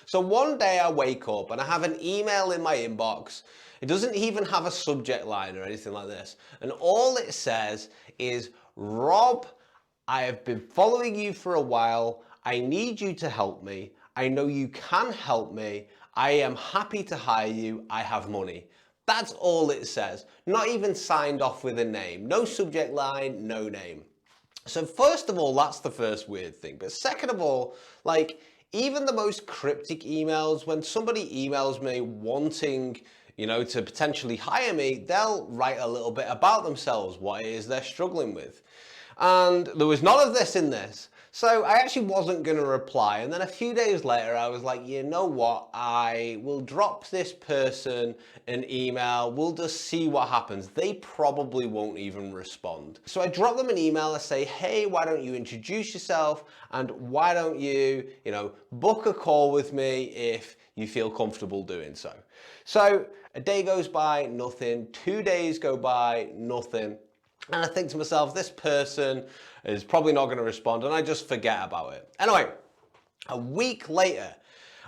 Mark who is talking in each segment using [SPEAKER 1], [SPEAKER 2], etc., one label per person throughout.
[SPEAKER 1] So one day I wake up and I have an email in my inbox. It doesn't even have a subject line or anything like this. And all it says is, Rob, I have been following you for a while. I need you to help me. I know you can help me. I am happy to hire you. I have money. That's all it says. Not even signed off with a name. No subject line, no name. So first of all, that's the first weird thing. But second of all, like, even the most cryptic emails, when somebody emails me wanting, to potentially hire me, they'll write a little bit about themselves, what it is they're struggling with. And there was none of this in this. So I actually wasn't going to reply. And then a few days later, I was like, you know what? I will drop this person an email. We'll just see what happens. They probably won't even respond. So I drop them an email. I say, hey, why don't you introduce yourself? And why don't you, book a call with me if you feel comfortable doing so. So a day goes by, nothing. 2 days go by, nothing. And I think to myself, this person is probably not going to respond, and I just forget about it. Anyway, a week later,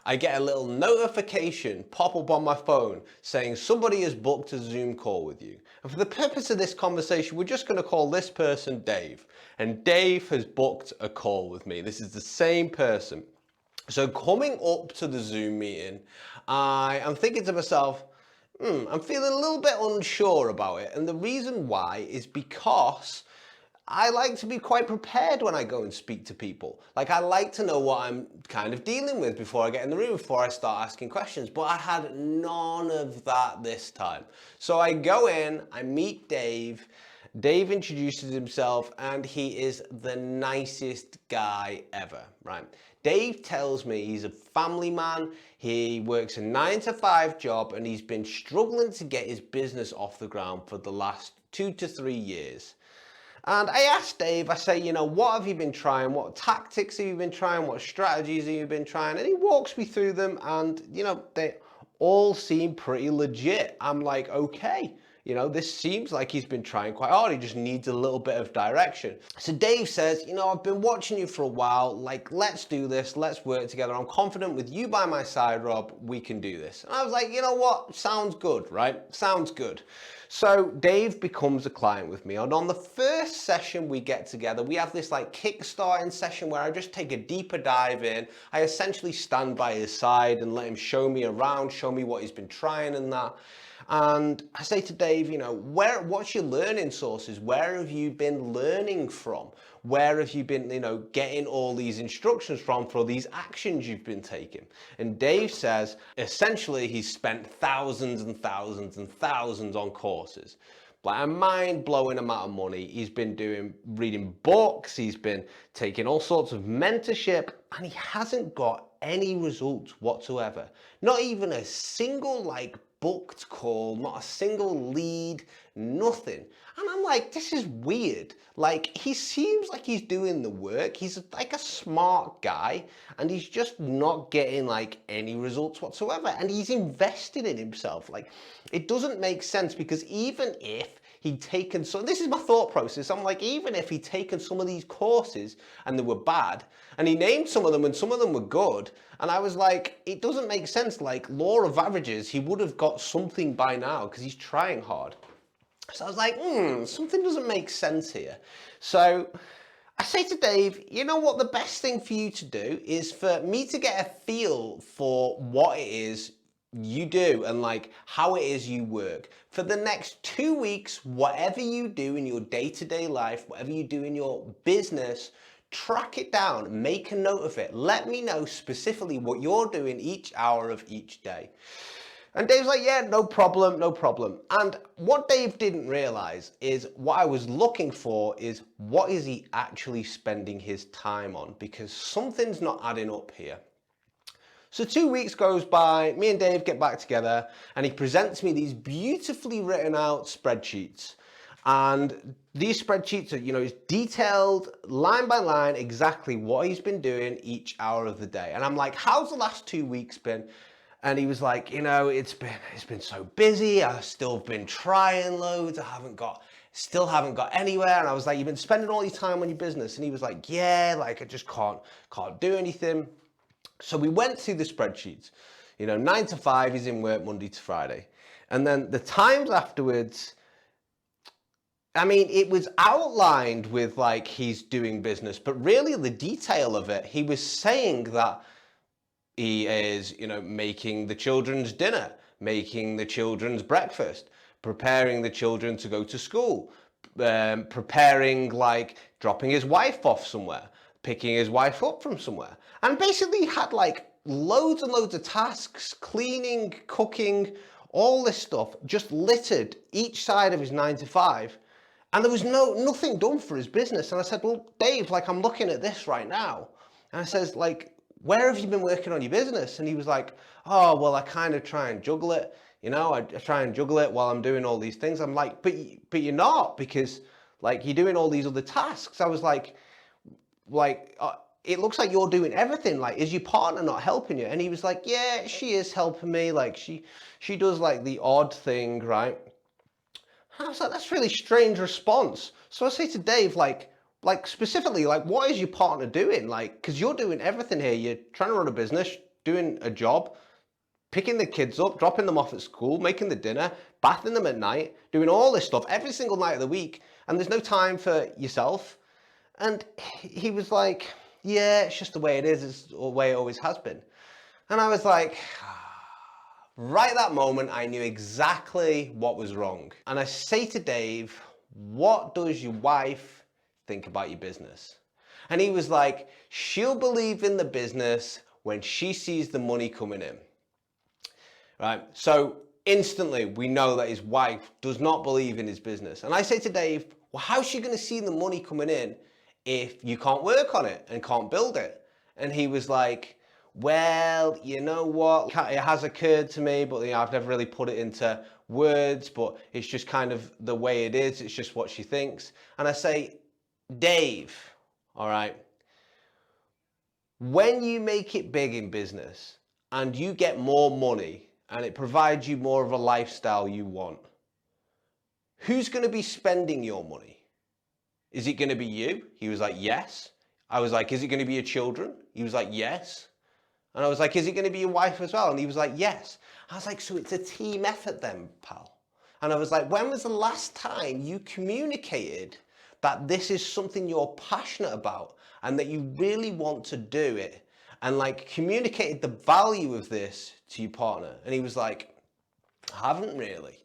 [SPEAKER 1] I get a little notification pop up on my phone saying somebody has booked a Zoom call with you. And for the purpose of this conversation, we're just going to call this person Dave. And Dave has booked a call with me. This is the same person. So coming up to the Zoom meeting, I am thinking to myself, I'm feeling a little bit unsure about it. And the reason why is because I like to be quite prepared when I go and speak to people. Like, I like to know what I'm kind of dealing with before I get in the room, before I start asking questions. But I had none of that this time. So I go in, I meet Dave. Dave introduces himself and he is the nicest guy ever, right? Dave tells me he's a family man, he works a 9-to-5 job and he's been struggling to get his business off the ground for the last 2 to 3 years. And I asked Dave, I say, what have you been trying? What tactics have you been trying? What strategies have you been trying? And he walks me through them and, they all seem pretty legit. I'm like, okay. This seems like he's been trying quite hard. He just needs a little bit of direction. So Dave says, I've been watching you for a while. Like, let's do this. Let's work together. I'm confident with you by my side, Rob, we can do this. And I was like, you know what? Sounds good, right? Sounds good. So Dave becomes a client with me. And on the first session we get together, we have this like kickstarting session where I just take a deeper dive in. I essentially stand by his side and let him show me around, show me what he's been trying and that. And I say to Dave, what's your learning sources? Where have you been learning from? Where have you been, getting all these instructions from for these actions you've been taking? And Dave says, essentially, he's spent thousands and thousands and thousands on courses. Like a mind-blowing amount of money. He's been reading books, he's been taking all sorts of mentorship, and he hasn't got any results whatsoever. Not even a single booked call, not a single lead, nothing. And I'm like, this is weird. Like, he seems like he's doing the work. He's like a smart guy and he's just not getting any results whatsoever. And he's invested in himself. Like, it doesn't make sense because even if he'd taken, so this is my thought process. I'm like, even if he'd taken some of these courses and they were bad, and he named some of them and some of them were good, and I was like, it doesn't make sense. Like, law of averages, he would have got something by now because he's trying hard. So I was like, something doesn't make sense here. So I say to Dave, you know what, the best thing for you to do is for me to get a feel for what it is you do and how it is you work. For the next 2 weeks, whatever you do in your day-to-day life, whatever you do in your business, track it down, make a note of it. Let me know specifically what you're doing each hour of each day. And Dave's like, yeah, no problem, no problem. And what Dave didn't realize is what I was looking for is what is he actually spending his time on? Because something's not adding up here. So 2 weeks goes by, me and Dave get back together and he presents me these beautifully written out spreadsheets. And these spreadsheets are, it's detailed line by line exactly what he's been doing each hour of the day. And I'm like, how's the last 2 weeks been? And he was like, it's been so busy. I've still been trying loads. Still haven't got anywhere. And I was like, you've been spending all your time on your business. And he was like, yeah, I just can't do anything. So we went through the spreadsheets, 9 to 5, he's in work Monday to Friday. And then the times afterwards, I mean, it was outlined with like he's doing business, but really the detail of it, he was saying that he is, making the children's dinner, making the children's breakfast, preparing the children to go to school, preparing, like dropping his wife off somewhere, picking his wife up from somewhere. And basically had like loads and loads of tasks, cleaning, cooking, all this stuff just littered each side of his 9 to 5. And there was nothing done for his business. And I said, well, Dave, like I'm looking at this right now. And I says, like, where have you been working on your business? And he was like, oh, well, I kind of try and juggle it. I try and juggle it while I'm doing all these things. I'm like, but you're not, because like you're doing all these other tasks. I was like, it looks like you're doing everything. Like, is your partner not helping you? And he was like, yeah, she is helping me. Like she does like the odd thing, right? And I was like, that's a really strange response. So I say to Dave, like specifically, like, what is your partner doing? Like, because you're doing everything here. You're trying to run a business, doing a job, picking the kids up, dropping them off at school, making the dinner, bathing them at night, doing all this stuff every single night of the week. And there's no time for yourself. And he was like, yeah, it's just the way it is. It's the way it always has been. And I was like, right that moment, I knew exactly what was wrong. And I say to Dave, what does your wife think about your business? And he was like, she'll believe in the business when she sees the money coming in. Right? So instantly we know that his wife does not believe in his business. And I say to Dave, well, how's she going to see the money coming in if you can't work on it and can't build it? And he was like, well, you know what, it has occurred to me, but I've never really put it into words, but it's just kind of the way it is. It's just what she thinks. And I say, Dave, all right, when you make it big in business and you get more money and it provides you more of a lifestyle you want, who's going to be spending your money? Is it going to be you? He was like, yes. I was like, is it going to be your children? He was like, yes. And I was like, is it going to be your wife as well? And he was like, yes. I was like, so it's a team effort then, pal. And I was like, when was the last time you communicated that this is something you're passionate about and that you really want to do it? And like communicated the value of this to your partner? And he was like, I haven't really.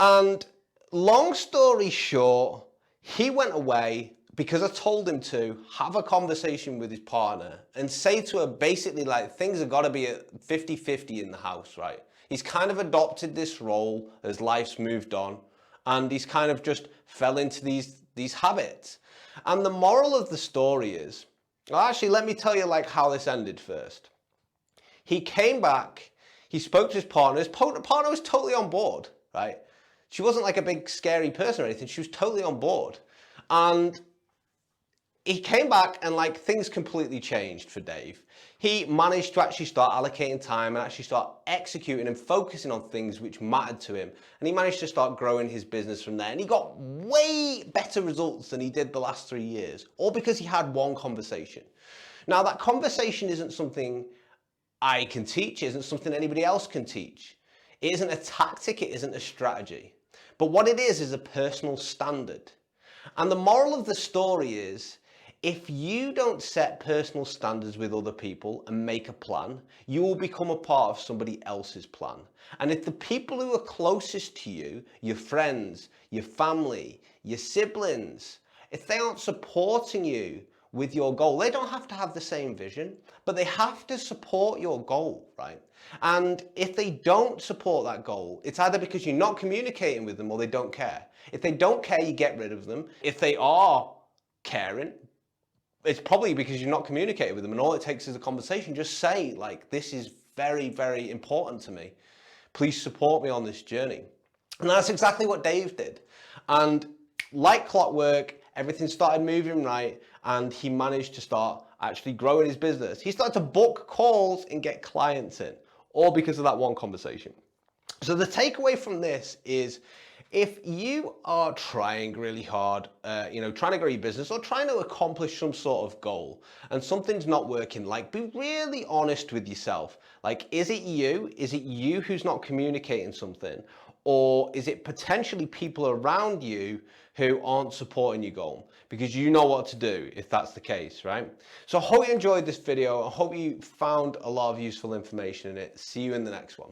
[SPEAKER 1] And long story short, he went away because I told him to have a conversation with his partner and say to her basically like things have got to be at 50-50 in the house, right? He's kind of adopted this role as life's moved on and he's kind of just fell into these habits. And the moral of the story is, well, actually, let me tell you like how this ended first. He came back, he spoke to his partner. His partner was totally on board, right? She wasn't like a big scary person or anything. She was totally on board. And he came back and like things completely changed for Dave. He managed to actually start allocating time and actually start executing and focusing on things which mattered to him. And he managed to start growing his business from there. And he got way better results than he did the last 3 years, all because he had one conversation. Now that conversation isn't something I can teach, it isn't something anybody else can teach. It isn't a tactic, it isn't a strategy. But what it is a personal standard. And the moral of the story is, if you don't set personal standards with other people and make a plan, you will become a part of somebody else's plan. And if the people who are closest to you, your friends, your family, your siblings, if they aren't supporting you with your goal, they don't have to have the same vision, but they have to support your goal, right? And if they don't support that goal, it's either because you're not communicating with them or they don't care. If they don't care, you get rid of them. If they are caring, it's probably because you're not communicating with them, and all it takes is a conversation. Just say, like, this is very, very important to me. Please support me on this journey. And that's exactly what Dave did. And like clockwork, everything started moving right, and he managed to start actually growing his business. He started to book calls and get clients in, all because of that one conversation. So the takeaway from this is, If you are trying really hard, trying to grow your business or trying to accomplish some sort of goal and something's not working, like be really honest with yourself. Like, is it you? Is it you who's not communicating something? Or is it potentially people around you who aren't supporting your goal? Because you know what to do if that's the case, right? So I hope you enjoyed this video. I hope you found a lot of useful information in it. See you in the next one.